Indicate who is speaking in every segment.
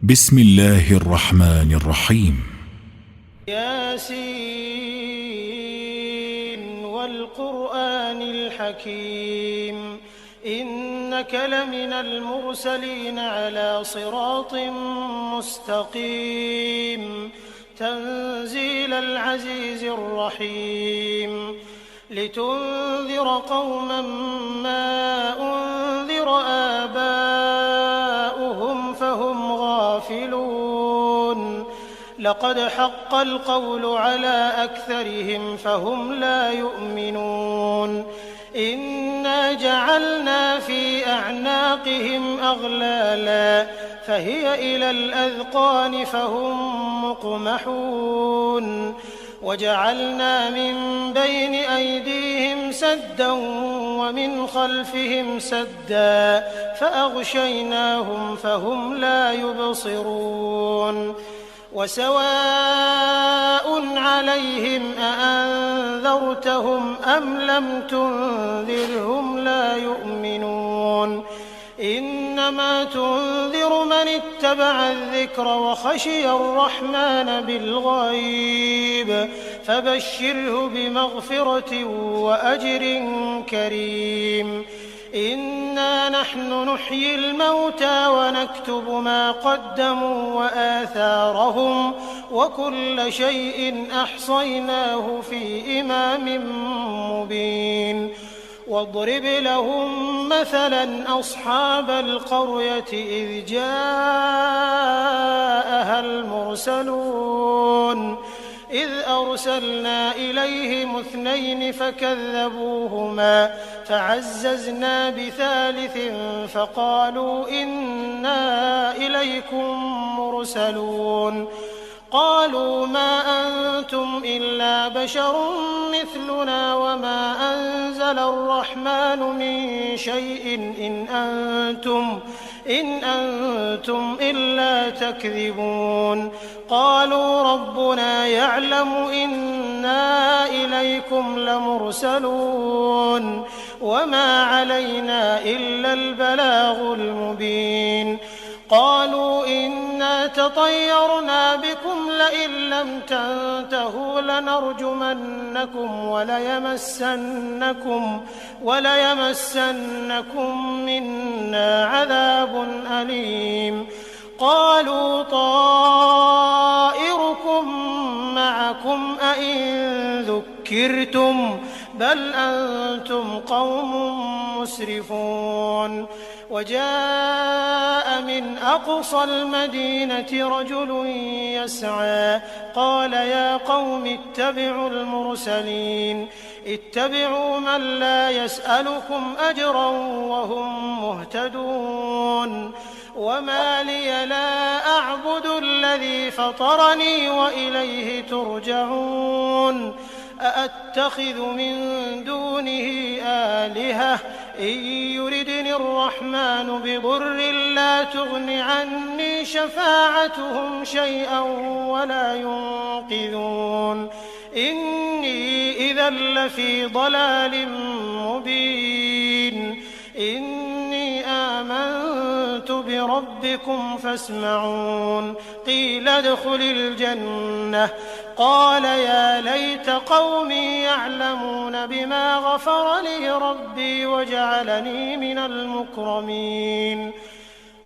Speaker 1: بسم الله الرحمن الرحيم.
Speaker 2: ياسين والقرآن الحكيم إنك لمن المرسلين على صراط مستقيم تنزيل العزيز الرحيم لتنذر قوما ما أنذر آباؤهم فهم غافلون لقد حق القول على أكثرهم فهم لا يؤمنون إنا جعلنا في أعناقهم أغلالا فهي إلى الأذقان فهم مقمحون وجعلنا من بين أيديهم سدا ومن خلفهم سدا فأغشيناهم فهم لا يبصرون وسواء عليهم أأنذرتهم أم لم تنذرهم لا يؤمنون إنما تنذر من اتبع الذكر وخشي الرحمن بالغيب فبشره بمغفرة وأجر كريم إنا نحن نحيي الموتى ونكتب ما قدموا وآثارهم وكل شيء أحصيناه في إمام مبين واضرب لهم مثلا أصحاب القرية إذ جاءها المرسلون إذ أرسلنا إليهم 2 فكذبوهما فعززنا بثالث فقالوا إنا إليكم مرسلون قالوا ما أنتم إلا بشر مثلنا وما أنزل الرحمن من شيء إن أنتم إلا تكذبون قالوا ربنا يعلم إنا إليكم لمرسلون وما علينا إلا البلاغ المبين قالوا إنا تطيرنا بكم لئن لم تنتهوا لنرجمنكم وليمسنكم منا عذاب أليم قالوا طائركم معكم أئن ذكرتم بل أنتم قوم مسرفون وجاء من أقصى المدينة رجل يسعى قال يا قوم اتبعوا المرسلين اتبعوا من لا يسألكم أجرا وهم مهتدون وما لي لا أعبد الذي فطرني وإليه ترجعون أأتخذ من دونه آلهة إن يردني الرحمن بضر لا تغن عني شفاعتهم شيئا ولا ينقذون إني إذا لفي ضلال مبين إني آمنت بربكم فاسمعون قيل ادخل الجنة قال يا ليت قومي يعلمون بما غفر لي ربي وجعلني من المكرمين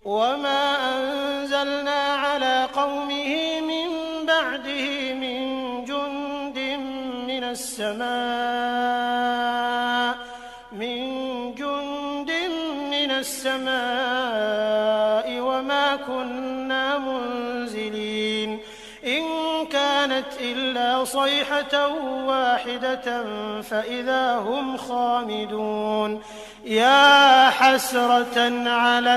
Speaker 2: وما أنزلنا على قومه من بعده من جند من السماء وما كنا منزلين إن كانت إلا صيحة واحدة فإذا هم خامدون يا حسرة على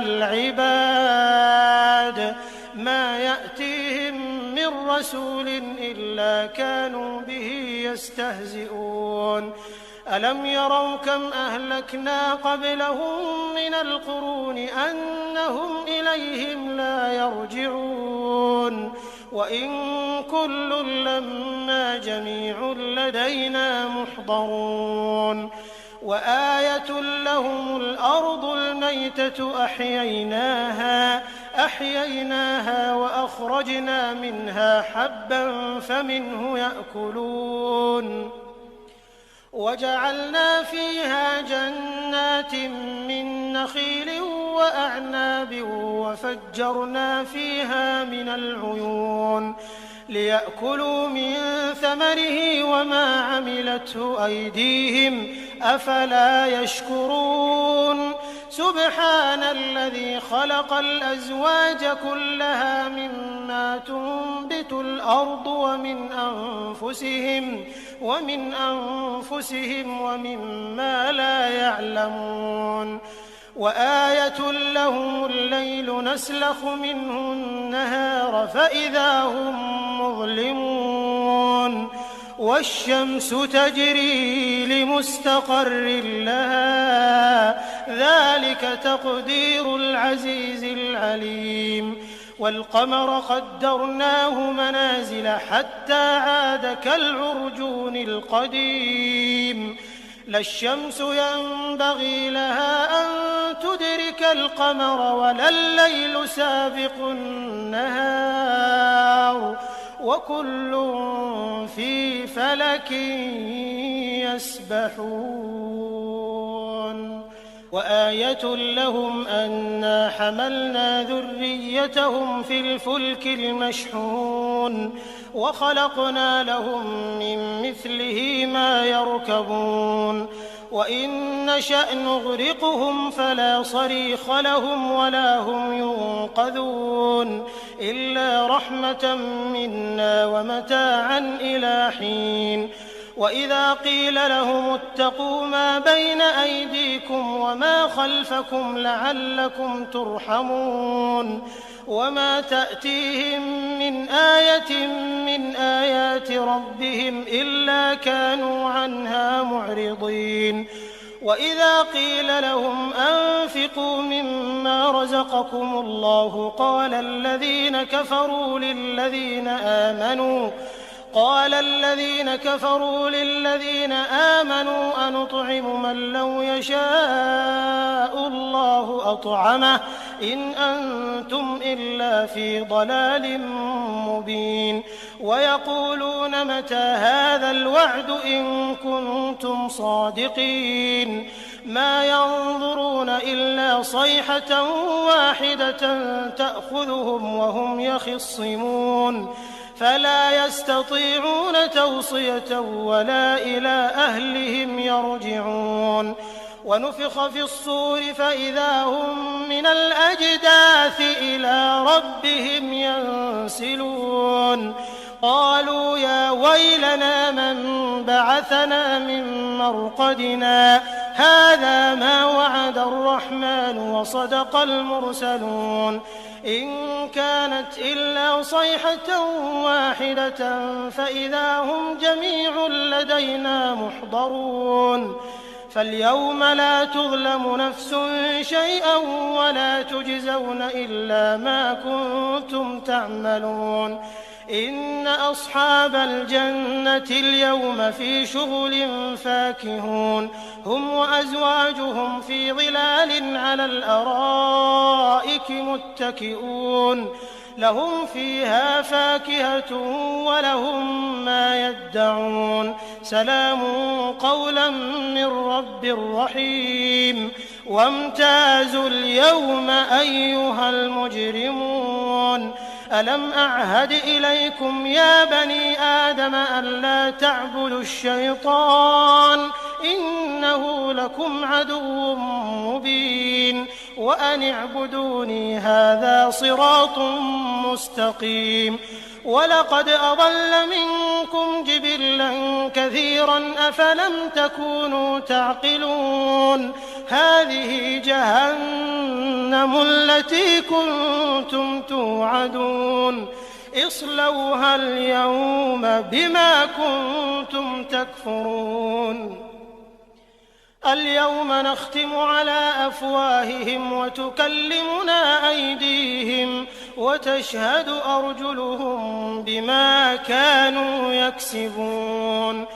Speaker 2: العباد ما يأتيهم من رسول إلا كانوا به يستهزئون ألم يروا كم أهلكنا قبلهم من القرون أنهم إليهم لا يرجعون وإن كل لما جميع لدينا محضرون وآية لهم الأرض الميتة أحييناها فأخرجنا منها حبا فمنه يأكلون وجعلنا فيها جنات من نخيل وأعناب وفجرنا فيها من العيون ليأكلوا من ثمره وما عملته أيديهم أفلا يشكرون سبحان الذي خلق الأزواج كلها مما تنبت الأرض ومن أنفسهم ومما لا يعلمون وآية لهم الليل نسلخ منه النهار فإذا هم مظلمون والشمس تجري لمستقر لها ذلك تقدير العزيز العليم والقمر قدرناه منازل حتى عاد كالعرجون القديم لا الشمس ينبغي لها أن تدرك القمر ولا الليل سابق النهار وكل في فلك يسبحون وآية لهم أنا حملنا ذريتهم في الفلك المشحون وخلقنا لهم من مثله ما يركبون وإن نشأ نغرقهم فلا صريخ لهم ولا هم ينقذون إلا رحمة منا ومتاعا إلى حين وإذا قيل لهم اتقوا ما بين أيديكم وما خلفكم لعلكم ترحمون وما تأتيهم من آية من آيات ربهم إلا كانوا عنها معرضين وإذا قيل لهم أنفقوا مما رزقكم الله قال الذين كفروا للذين آمنوا أنطعم من لو يشاء الله أطعمه إن أنتم إلا في ضلال مبين ويقولون متى هذا الوعد إن كنتم صادقين ما ينظرون إلا صيحة واحدة تأخذهم وهم يخصمون فلا يستطيعون توصية ولا إلى أهلهم يرجعون ونفخ في الصور فإذا هم من الأجداث إلى ربهم ينسلون قالوا يا ويلنا من بعثنا من مرقدنا هذا ما وعد الرحمن وصدق المرسلون إن كانت إلا صيحة واحدة فإذا هم جميع لدينا محضرون فاليوم لا تظلم نفس شيئا ولا تجزون إلا ما كنتم تعملون إن أصحاب الجنة اليوم في شغل فاكهون هم وأزواجهم في ظلال على الأرائك متكئون لهم فيها فاكهة ولهم ما يدعون سلام قولا من رب رحيم وامتازوا اليوم أيها المجرمون ألم أعهد إليكم يا بني آدم ألا تعبدوا الشيطان إنه لكم عدو مبين وأن اعبدوني هذا صراط مستقيم ولقد أضل منكم جبلا كثيرا أفلم تكونوا تعقلون هذه جهنم التي كنتم توعدون اصلوها اليوم بما كنتم تكفرون اليوم نختم على أفواههم وتكلمنا أيديهم وتشهد أرجلهم بما كانوا يكسبون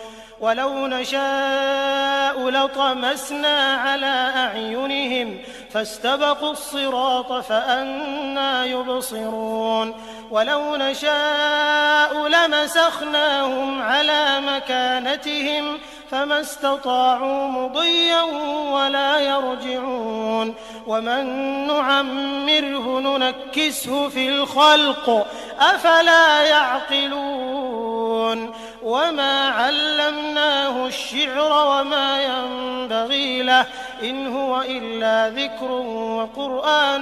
Speaker 2: ولو نشاء لطمسنا على أعينهم فاستبقوا الصراط فأنى يبصرون ولو نشاء لمسخناهم على مكانتهم فما استطاعوا مضيا ولا يرجعون ومن نعمره ننكسه في الخلق أفلا يعقلون وما علمناه الشعر وما ينبغي له إن هو إلا ذكر وقرآن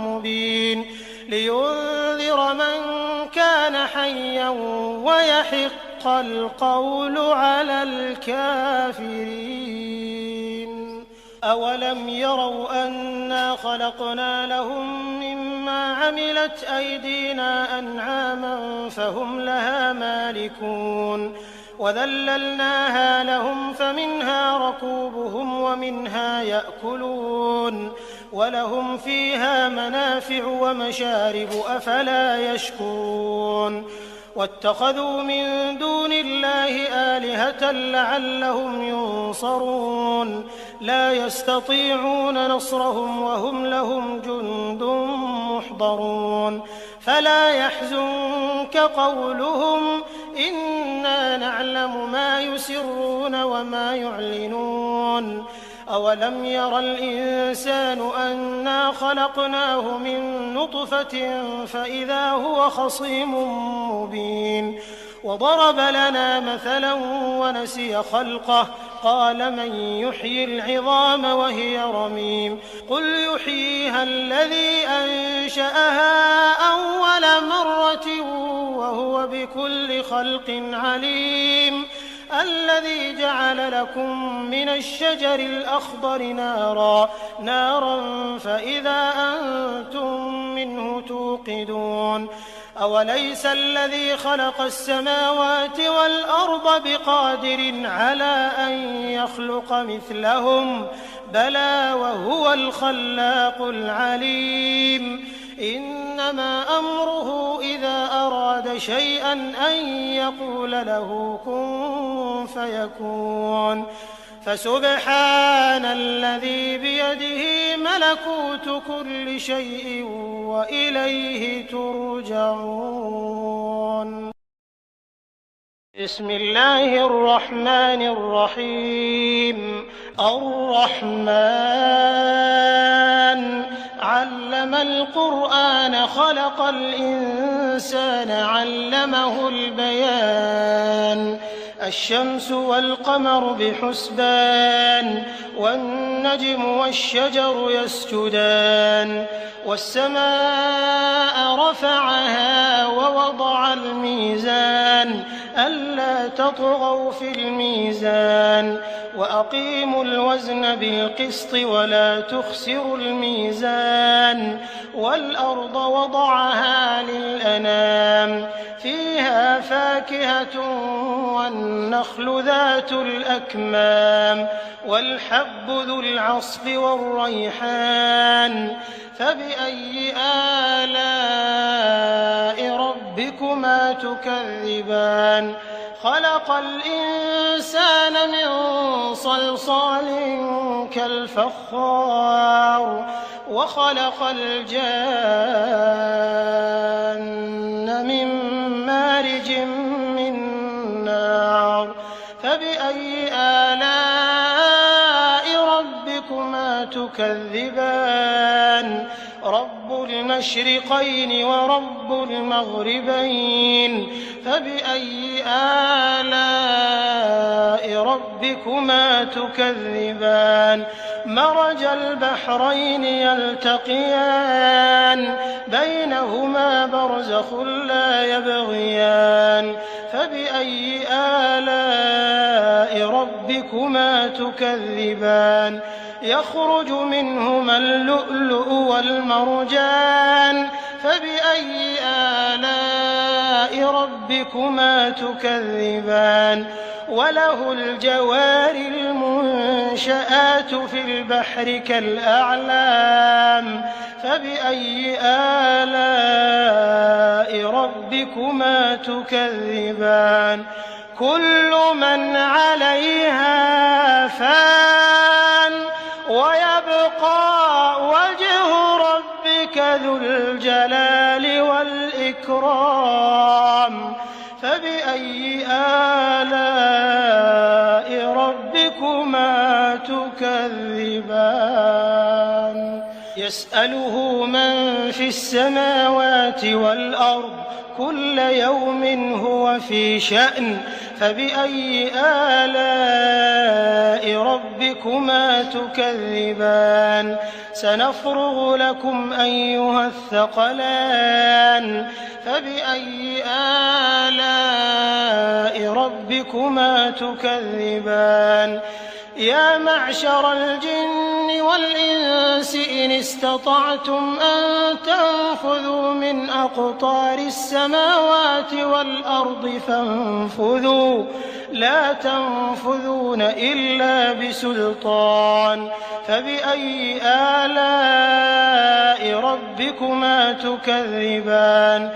Speaker 2: مبين لينذر من كان حيا ويحق القول على الكافرين أولم يروا أنا خلقنا لهم مما عملت أيدينا أنعاما فهم لها مالكون وذللناها لهم فمنها ركوبهم ومنها يأكلون ولهم فيها منافع ومشارب أفلا يشكرون واتخذوا من دون الله آلهة لعلهم ينصرون لا يستطيعون نصرهم وهم لهم جند محضرون فلا يحزنك قولهم إنا نعلم ما يسرون وما يعلنون أولم ير الإنسان أنا خلقناه من نطفة فإذا هو خصيم مبين وضرب لنا مثلا ونسي خلقه قال من يحيي العظام وهي رميم قل يحييها الذي أنشأها أول مرة وهو بكل خلق عليم الذي جعل لكم من الشجر الأخضر نارا فإذا أنتم منه توقدون أوليس الذي خلق السماوات والأرض بقادر على أن يخلق مثلهم بلى وهو الخلاق العليم إنما أمره إذا أراد شيئا أن يقول له كن فيكون فسبحان الذي بيده ملكوت كل شيء وإليه ترجعون بسم الله الرحمن الرحيم الرحمن علم القرآن خلق الإنسان علمه البيان الشمس والقمر بحسبان والنجم والشجر يسجدان والسماء رفعها ووضع الميزان ألا تطغوا في الميزان وأقيموا الوزن بالقسط ولا تخسروا الميزان والأرض وضعها للأنام فيها فاكهة والنخل ذات الأكمام والحب ذو العصف والريحان فبأي آلاء ربكما تكذبان خلق الإنسان من صلصال كالفخار وخلق الجان من مارج من نار فبأي آلاء ربكما تكذبان رب المشرقين ورب المغربين فبأي آلاء ربكما تكذبان مرج البحرين يلتقيان بينهما برزخ لا يبغيان فبأي آلاء ربكما تكذبان يخرج منهما اللؤلؤ والمرجان فبأي آلاء ربكما تكذبان وله الجوار المنشآت في البحر كالأعلام فبأي آلاء ربكما تكذبان كل من عليها فان ويبقى وجه ربك ذو الجلال والإكرام والإكرام فبأي آلاء ربكما تكذبان يسأله من في السماوات والأرض كل يوم هو في شأن فبأي آلاء ربكما تكذبان سنفرغ لكم أيها الثقلان فبأي آلاء ربكما تكذبان يا معشر الجن والإنس إن استطعتم أن تنفذوا من أقطار السماوات والأرض فانفذوا لا تنفذون إلا بسلطان فبأي آلاء ربكما تكذبان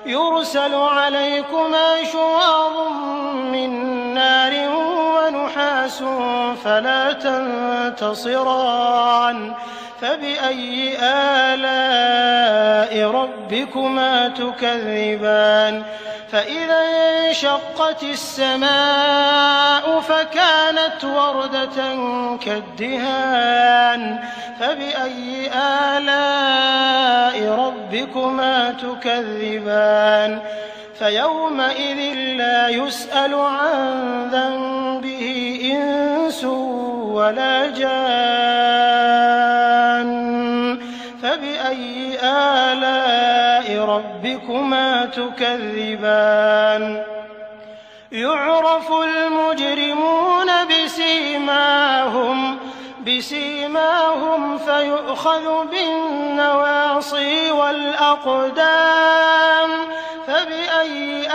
Speaker 2: يرسل عليكما شواظ من نار ونحاس فلا تنتصران فبأي آلاء ربكما تكذبان فإذا انشقت السماء فكانت وردة كالدهان فبأي آلاء ربكما تكذبان فيومئذ لا يسأل عن ذنبه إنس ولا جان فبأي آلاء ربكما تكذبان يعرف المجرمون بسيماهم فيؤخذ بالنواصي والأقدام فبأي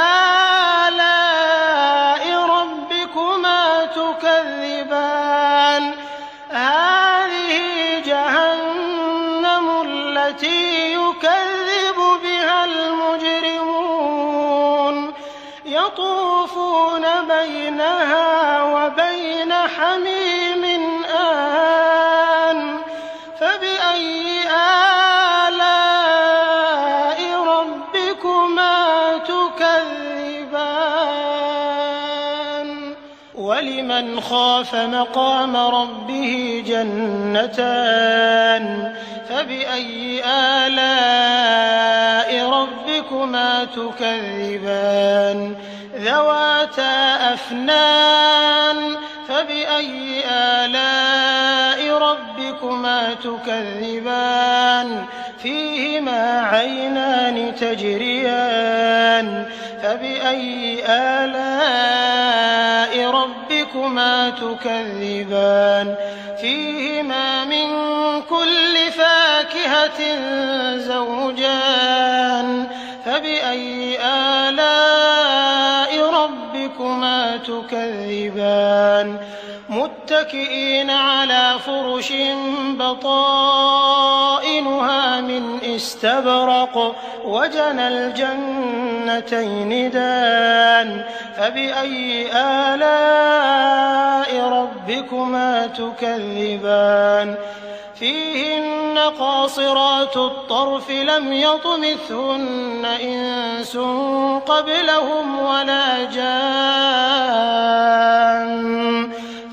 Speaker 2: آلاء ربكما تكذبان هذه جهنم التي يكذب بها المجرمون يطوفون بينها وبين حميم آن فبأي آلاء ربكما تكذبان ولمن خاف مقام ربه جنتان فبأي آلاء ربكما تكذبان ذواتا أفنان فبأي آلاء ربكما تكذبان فيهما عينان تجريان فبأي آلاء ربكما تكذبان فيهما من كل فاكهة زوجان فبأي آلاء ربكما تكذبان متكئين على فرش بطائنها من استبرق وجنى الجنتين دان فبأي آلاء ربكما تكذبان فيهن قاصرات الطرف لم يطمثهن إنس قبلهم ولا جان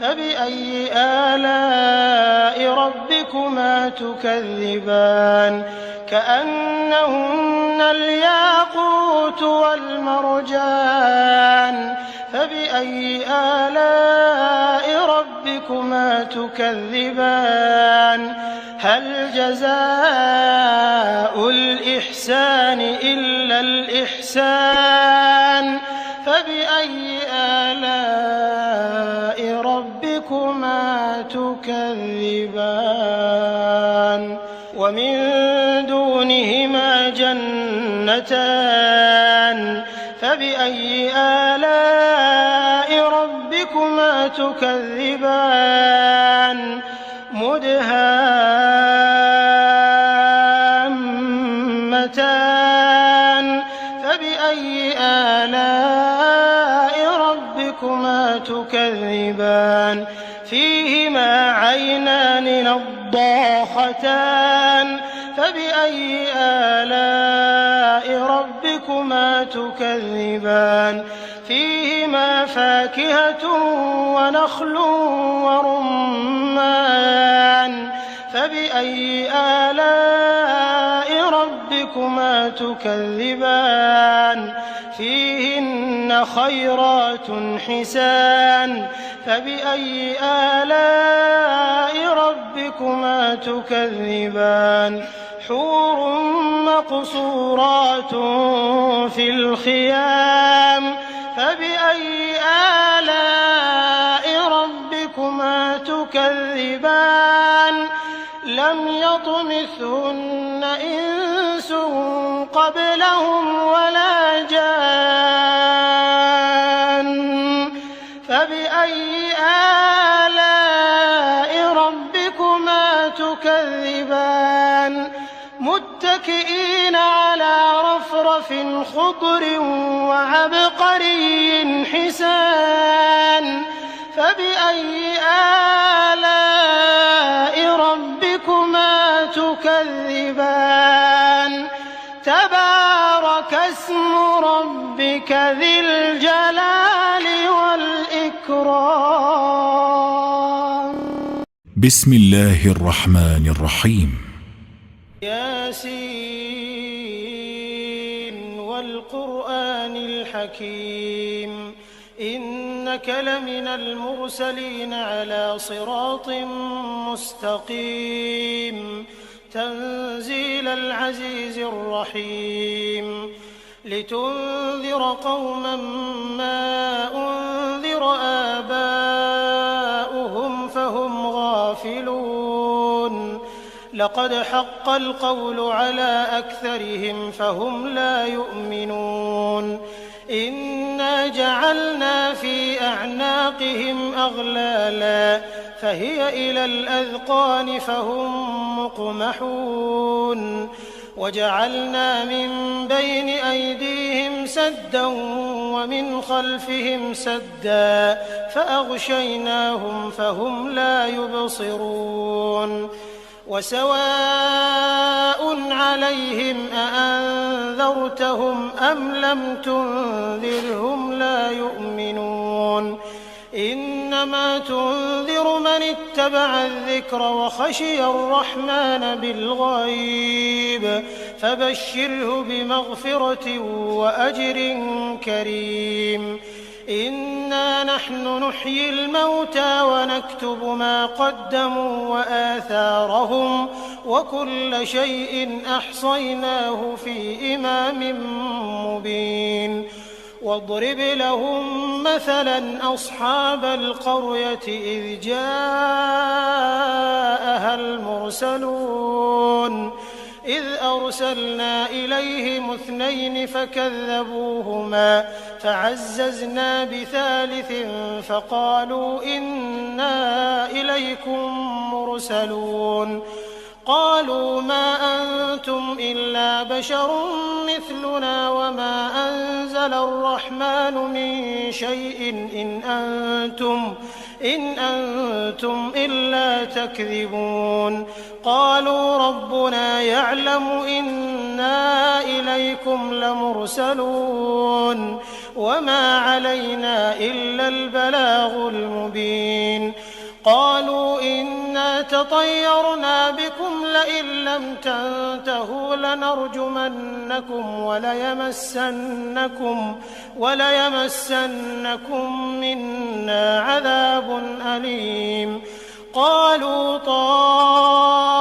Speaker 2: فبأي آلاء ربكما تكذبان كأنهن الياقوت والمرجان فبأي آلاء ربكما تكذبان هل جزاء الإحسان إلا الإحسان فبأي آلاء ربكما تكذبان ومن دونهما جنتان فبأي آلاء ربكما تكذبان مدهامتان فبأي آلاء ربكما تكذبان فيهما عينان نضاختان فبأي آلاء ربكما ربكما تكذبان فيهما فاكهة ونخل ورمان فبأي آلاء ربكما تكذبان فيهن خيرات حسان فبأي آلاء ربكما تكذبان حور مقصورات في الخيام فبأي آلاء ربكما تكذبان لم يطمثهن إنس قبلهم ولا جان فبأي آلاء ربكما تكذبان متكئين على رفرف خضر وعبقري حسان فبأي آلاء ربكما تكذبان تبارك اسم ربك ذي الجلال والإكرام.
Speaker 1: بسم الله الرحمن الرحيم.
Speaker 2: ياسين والقرآن الحكيم إنك لمن المرسلين على صراط مستقيم تنزيل العزيز الرحيم لتنذر قوما ما أنذر آباؤهم فهم غافلون لقد حق القول على أكثرهم فهم لا يؤمنون إنا جعلنا في أعناقهم أغلالا فهي إلى الأذقان فهم مقمحون وجعلنا من بين أيديهم سدا ومن خلفهم سدا فأغشيناهم فهم لا يبصرون وسواء عليهم أأنذرتهم أم لم تنذرهم لا يؤمنون إنما تنذر من اتبع الذكر وخشي الرحمن بالغيب فبشره بمغفرة وأجر كريم إنا نحن نحيي الموتى ونكتب ما قدموا وآثارهم وكل شيء أحصيناه في إمام مبين واضرب لهم مثلا أصحاب القرية إذ جاءها المرسلون إذ أرسلنا إليهم 2 فكذبوهما فعززنا بثالث فقالوا إنا إليكم مرسلون قالوا ما أنتم إلا بشر مثلنا وما أنزل الرحمن من شيء إن أنتم إلا تكذبون قالوا ربنا يعلم إنا إليكم لمرسلون وما علينا إلا البلاغ المبين قالوا إنا تطيرنا بكم لئن لم تنتهوا لنرجمنكم وليمسنكم منا عذاب أليم قالوا طائركم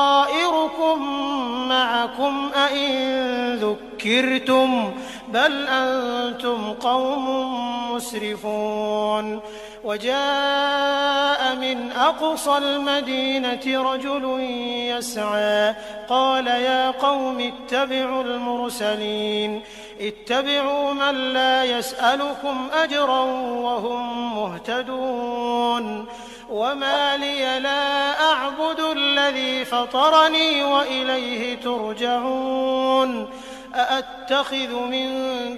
Speaker 2: معكم أئن ذكرتم بل أنتم قوم مسرفون وجاء من أقصى المدينة رجل يسعى قال يا قوم اتبعوا المرسلين اتبعوا من لا يسألكم أجرا وهم مهتدون وما لي لا أعبد الذي فطرني وإليه ترجعون أأتخذ من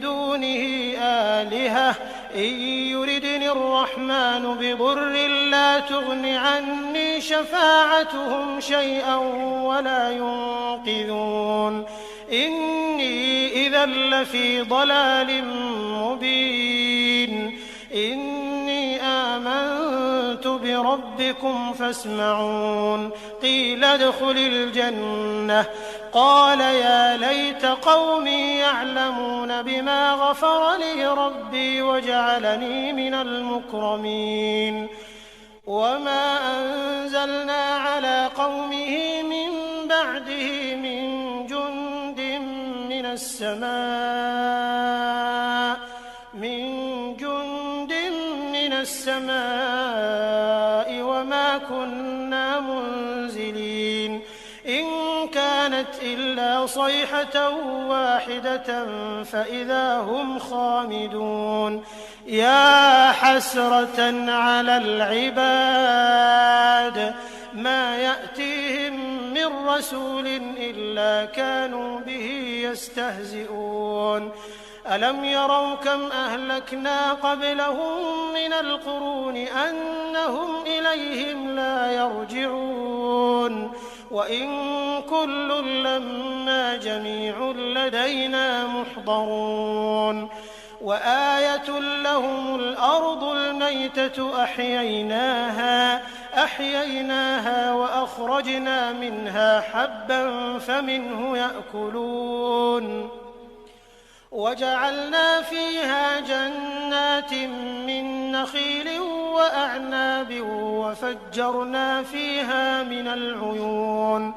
Speaker 2: دونه آلهة إن يردني الرحمن بضر لا تغن عني شفاعتهم شيئا ولا ينقذون إني إذا لفي ضلال مبين إني آمنت بربكم فاسمعون قيل ادخل الجنة قال يا ليت قومي يعلمون بما غفر لي ربي وجعلني من المكرمين وما أنزلنا على قومه من بعده من جند من السماء وما كنا منزلين إن كانت إلا صيحة واحدة فإذا هم خامدون يا حسرة على العباد ما يأتيهم من رسول إلا كانوا به يستهزئون ألم يروا كم أهلكنا قبلهم من القرون أنهم إليهم لا يرجعون وإن كل لما جميع لدينا محضرون وآية لهم الأرض الميتة أحييناها وأخرجنا منها حبا فمنه يأكلون وجعلنا فيها جنات من نخيل وأعناب وفجرنا فيها من العيون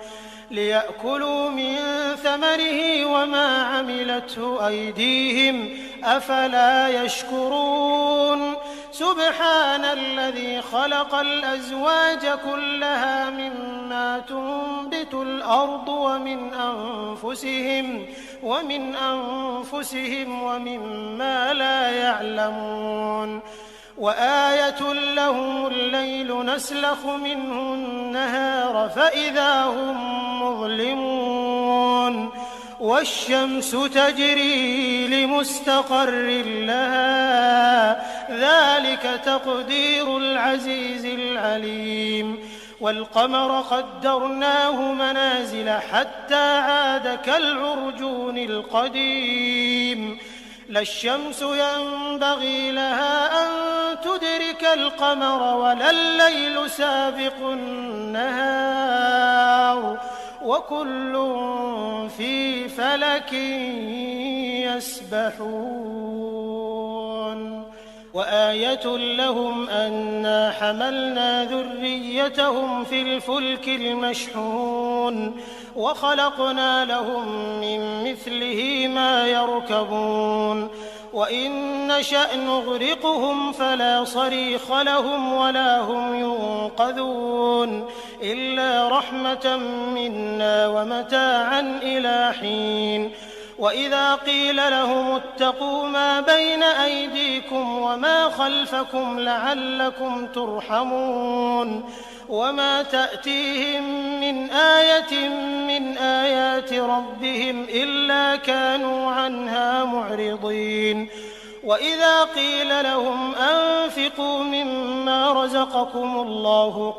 Speaker 2: ليأكلوا من ثمره وما عملته أيديهم أفلا يشكرون سبحان الذي خلق الأزواج كلها مما تنبت الأرض ومن أنفسهم ومما لا يعلمون وآية لهم الليل نسلخ منه النهار فإذا هم مظلمون والشمس تجري لمستقر لها ذلك تقدير العزيز العليم والقمر قدرناه منازل حتى عاد كالعرجون القديم لا الشمس ينبغي لها أن تدرك القمر ولا الليل سابق النهار وكل في فلك يسبحون وآية لهم أنا حملنا ذريتهم في الفلك المشحون وخلقنا لهم من مثله ما يركبون وإن نشأ نغرقهم فلا صريخ لهم ولا هم ينقذون إلا رحمة منا ومتاعا إلى حين وإذا قيل لهم اتقوا ما بين أيديكم وما خلفكم لعلكم ترحمون وما تأتيهم من آية من آيات ربهم إلا كانوا عنها معرضين وإذا قيل لهم أنفقوا مما رزقكم الله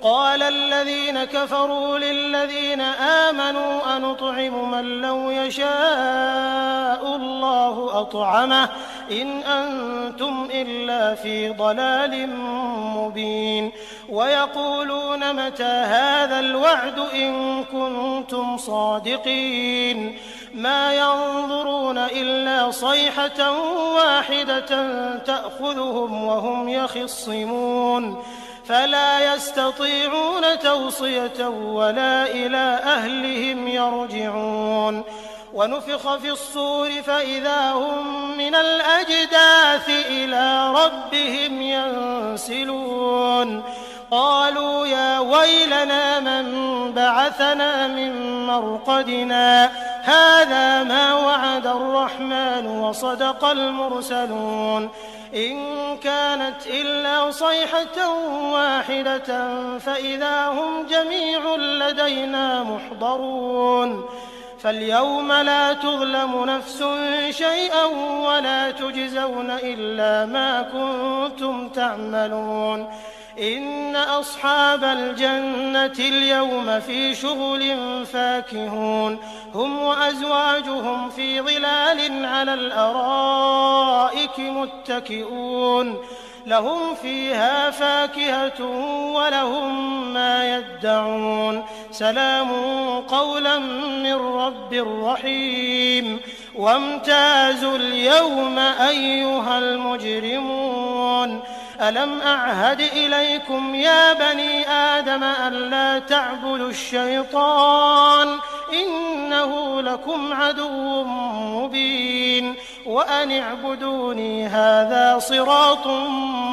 Speaker 2: قال الذين كفروا للذين آمنوا أنطعم من لو يشاء الله أطعمه إن أنتم إلا في ضلال مبين ويقولون متى هذا الوعد إن كنتم صادقين ما ينظرون إلا صيحة واحدة تأخذهم وهم يخصمون فلا يستطيعون توصية ولا إلى أهلهم يرجعون ونفخ في الصور فإذا هم من الأجداث إلى ربهم ينسلون قالوا يا ويلنا من بعثنا من مرقدنا هذا ما وعد الرحمن وصدق المرسلون إن كانت إلا صيحة واحدة فإذا هم جميع لدينا محضرون فاليوم لا تظلم نفس شيئا ولا تجزون إلا ما كنتم تعملون إن أصحاب الجنة اليوم في شغل فاكهون هم وأزواجهم في ظلال على الأرائك متكئون لهم فيها فاكهة ولهم ما يدعون سلام قولا من رب رحيم وامتازوا اليوم أيها المجرمون ألم أعهد إليكم يا بني آدم ألا تعبدوا الشيطان إنه لكم عدو مبين وأن اعبدوني هذا صراط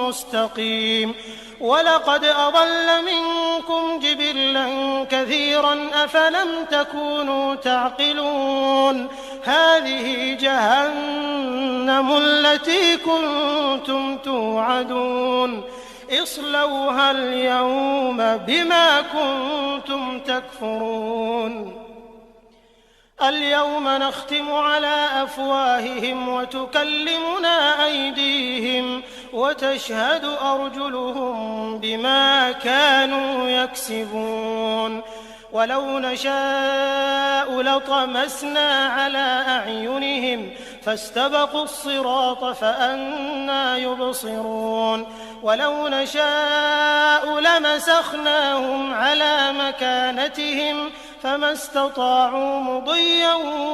Speaker 2: مستقيم ولقد أضل منكم جبلا كثيرا أفلم تكونوا تعقلون هذه جهنم التي كنتم توعدون اصلوها اليوم بما كنتم تكفرون اليوم نختم على أفواههم وتكلمنا أيديهم وتشهد أرجلهم بما كانوا يكسبون ولو نشاء لطمسنا على أعينهم فاستبقوا الصراط فأنى يبصرون ولو نشاء لمسخناهم على مكانتهم فما استطاعوا مضيا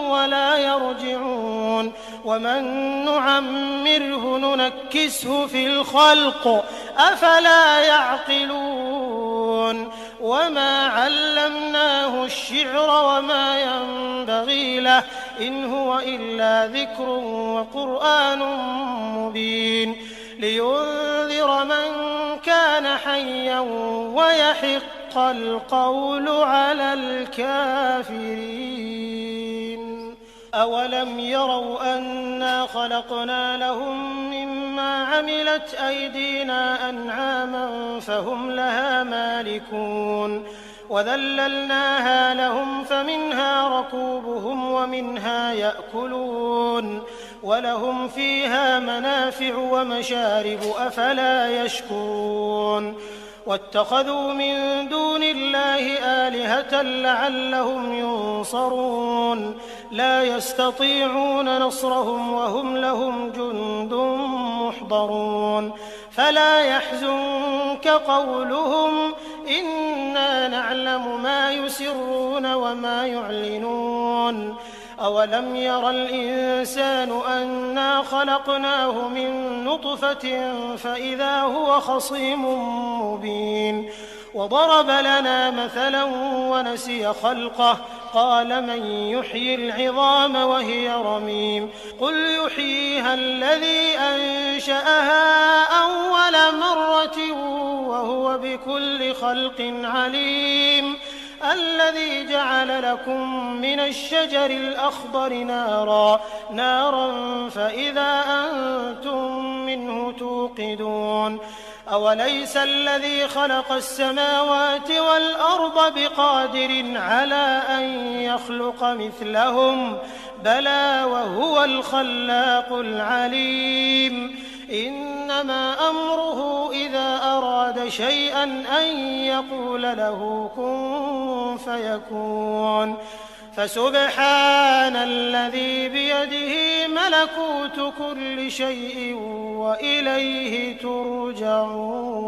Speaker 2: ولا يرجعون ومن نعمره ننكسه في الخلق أفلا يعقلون وما علمناه الشعر وما ينبغي له إن هو إلا ذكر وقرآن مبين لينذر من كان حيا ويحق القول على الكافرين أولم يروا أنا خلقنا لهم مما عملت أيدينا أنعاما فهم لها مالكون وذللناها لهم فمنها ركوبهم ومنها يأكلون ولهم فيها منافع ومشارب أفلا يشكرون واتخذوا من دون الله آلهة لعلهم ينصرون لا يستطيعون نصرهم وهم لهم جند محضرون فلا يحزنك قولهم إنا نعلم ما يسرون وما يعلنون أولم ير الإنسان أنا خلقناه من نطفة فإذا هو خصيم مبين وضرب لنا مثلا ونسي خلقه قال من يحيي العظام وهي رميم قل يحييها الذي أنشأها أول مرة وهو بكل خلق عليم الذي جعل لكم من الشجر الأخضر نارا فإذا أنتم منه توقدون أوليس الذي خلق السماوات والأرض بقادر على أن يخلق مثلهم بلى وهو الخلاق العليم إنما أمره إذا أراد شيئا أن يقول له كن فيكون فسبحان الذي بيده ملكوت كل شيء وإليه ترجعون